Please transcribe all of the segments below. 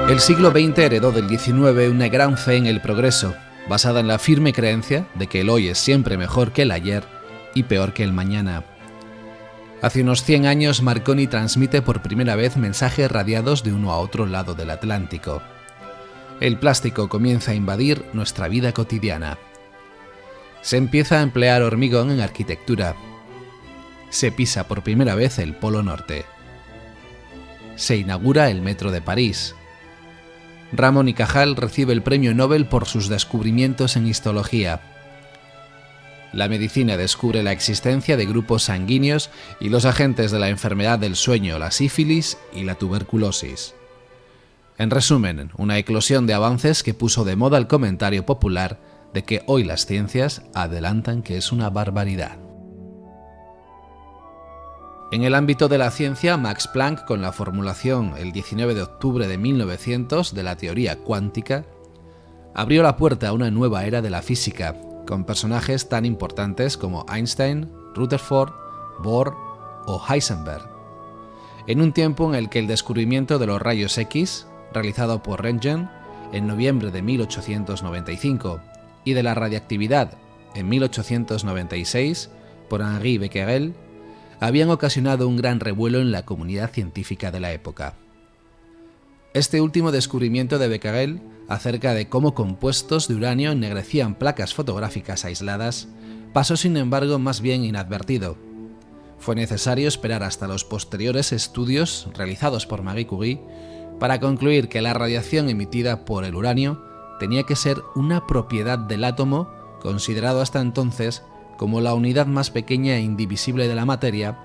El siglo XX heredó del XIX una gran fe en el progreso, basada en la firme creencia de que el hoy es siempre mejor que el ayer y peor que el mañana. Hace unos 100 años, Marconi transmite por primera vez mensajes radiados de uno a otro lado del Atlántico. El plástico comienza a invadir nuestra vida cotidiana. Se empieza a emplear hormigón en arquitectura. Se pisa por primera vez el Polo Norte. Se inaugura el Metro de París. Ramón y Cajal recibe el premio Nobel por sus descubrimientos en histología. La medicina descubre la existencia de grupos sanguíneos y los agentes de la enfermedad del sueño, la sífilis y la tuberculosis. En resumen, una eclosión de avances que puso de moda el comentario popular de que hoy las ciencias adelantan que es una barbaridad. En el ámbito de la ciencia, Max Planck, con la formulación el 19 de octubre de 1900 de la teoría cuántica, abrió la puerta a una nueva era de la física, con personajes tan importantes como Einstein, Rutherford, Bohr o Heisenberg. En un tiempo en el que el descubrimiento de los rayos X, realizado por Röntgen en noviembre de 1895, y de la radiactividad en 1896 por Henri Becquerel, habían ocasionado un gran revuelo en la comunidad científica de la época. Este último descubrimiento de Becquerel acerca de cómo compuestos de uranio ennegrecían placas fotográficas aisladas pasó sin embargo más bien inadvertido. Fue necesario esperar hasta los posteriores estudios realizados por Marie Curie para concluir que la radiación emitida por el uranio tenía que ser una propiedad del átomo considerado hasta entonces como la unidad más pequeña e indivisible de la materia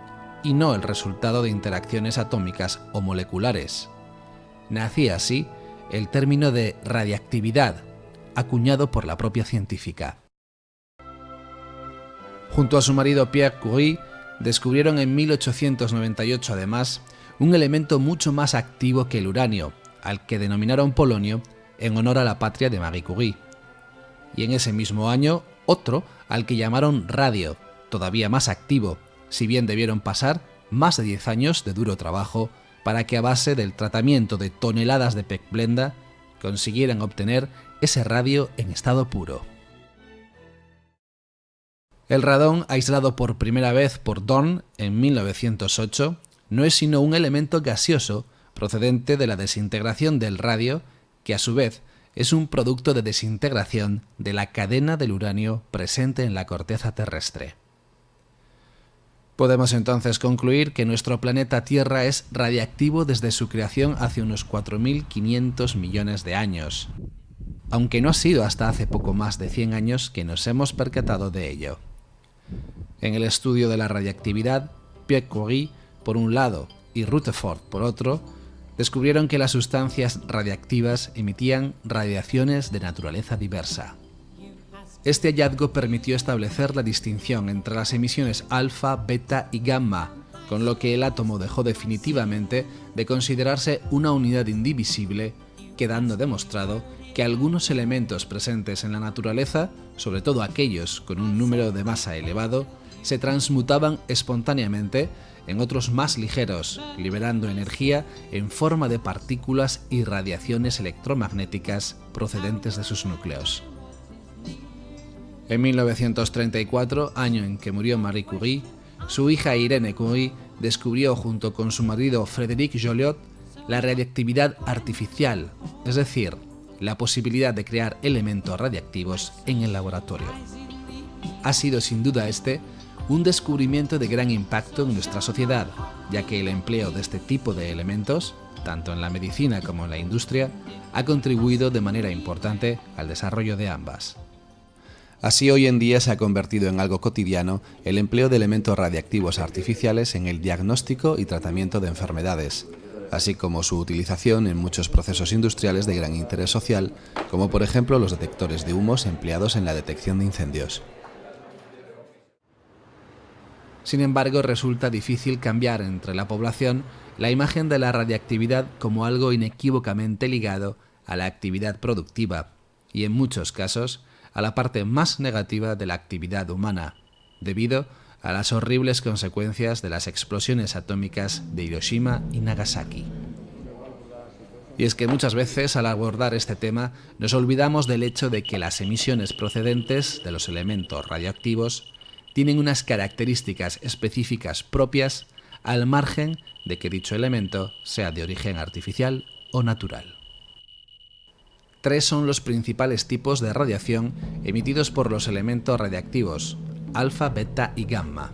y no el resultado de interacciones atómicas o moleculares. Nacía así el término de radiactividad, acuñado por la propia científica. Junto a su marido Pierre Curie, descubrieron en 1898 además un elemento mucho más activo que el uranio, al que denominaron polonio en honor a la patria de Marie Curie. Y en ese mismo año, otro al que llamaron radio, todavía más activo, si bien debieron pasar más de 10 años de duro trabajo para que a base del tratamiento de toneladas de pechblenda consiguieran obtener ese radio en estado puro. El radón, aislado por primera vez por Dorn en 1908, no es sino un elemento gaseoso procedente de la desintegración del radio, que a su vez es un producto de desintegración de la cadena del uranio presente en la corteza terrestre. Podemos entonces concluir que nuestro planeta Tierra es radiactivo desde su creación hace unos 4.500 millones de años, aunque no ha sido hasta hace poco más de 100 años que nos hemos percatado de ello. En el estudio de la radiactividad, Pierre Curie, por un lado, y Rutherford, por otro, descubrieron que las sustancias radiactivas emitían radiaciones de naturaleza diversa. Este hallazgo permitió establecer la distinción entre las emisiones alfa, beta y gamma, con lo que el átomo dejó definitivamente de considerarse una unidad indivisible, quedando demostrado que algunos elementos presentes en la naturaleza, sobre todo aquellos con un número de masa elevado, se transmutaban espontáneamente en otros más ligeros, liberando energía en forma de partículas y radiaciones electromagnéticas procedentes de sus núcleos. En 1934, año en que murió Marie Curie, su hija Irene Curie descubrió junto con su marido Frédéric Joliot la radiactividad artificial, es decir, la posibilidad de crear elementos radiactivos en el laboratorio. Ha sido sin duda un descubrimiento de gran impacto en nuestra sociedad, ya que el empleo de este tipo de elementos, tanto en la medicina como en la industria, ha contribuido de manera importante al desarrollo de ambas. Así, hoy en día se ha convertido en algo cotidiano el empleo de elementos radiactivos artificiales en el diagnóstico y tratamiento de enfermedades, así como su utilización en muchos procesos industriales de gran interés social, como por ejemplo los detectores de humos empleados en la detección de incendios. Sin embargo, resulta difícil cambiar entre la población la imagen de la radiactividad como algo inequívocamente ligado a la actividad productiva y, en muchos casos, a la parte más negativa de la actividad humana, debido a las horribles consecuencias de las explosiones atómicas de Hiroshima y Nagasaki. Y es que muchas veces al abordar este tema nos olvidamos del hecho de que las emisiones procedentes de los elementos radioactivos tienen unas características específicas propias al margen de que dicho elemento sea de origen artificial o natural. 3 son los principales tipos de radiación emitidos por los elementos radiactivos: alfa, beta y gamma.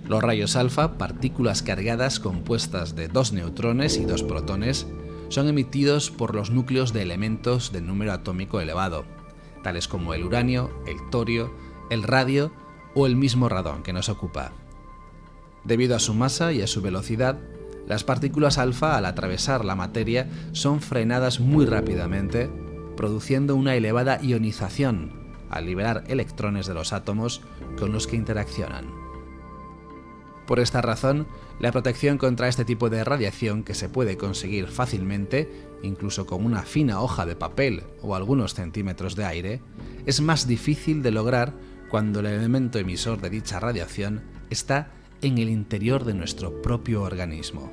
Los rayos alfa, partículas cargadas compuestas de 2 neutrones y 2 protones, son emitidos por los núcleos de elementos de número atómico elevado, tales como el uranio, el torio, el radio o el mismo radón que nos ocupa. Debido a su masa y a su velocidad, las partículas alfa, al atravesar la materia, son frenadas muy rápidamente, produciendo una elevada ionización al liberar electrones de los átomos con los que interaccionan. Por esta razón, la protección contra este tipo de radiación, que se puede conseguir fácilmente, incluso con una fina hoja de papel o algunos centímetros de aire, es más difícil de lograr cuando el elemento emisor de dicha radiación está en el interior de nuestro propio organismo.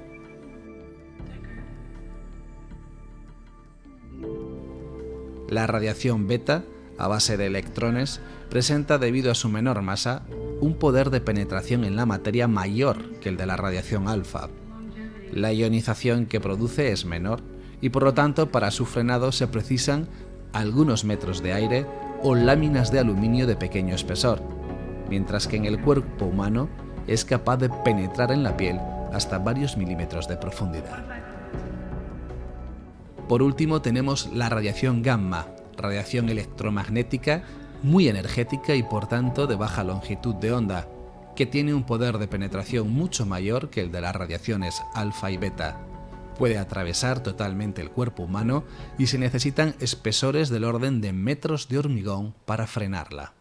La radiación beta, a base de electrones, presenta, debido a su menor masa, un poder de penetración en la materia mayor que el de la radiación alfa. La ionización que produce es menor y, por lo tanto, para su frenado se precisan algunos metros de aire o láminas de aluminio de pequeño espesor, mientras que en el cuerpo humano es capaz de penetrar en la piel hasta varios milímetros de profundidad. Por último tenemos la radiación gamma, radiación electromagnética muy energética y por tanto de baja longitud de onda, que tiene un poder de penetración mucho mayor que el de las radiaciones alfa y beta. Puede atravesar totalmente el cuerpo humano y se necesitan espesores del orden de metros de hormigón para frenarla.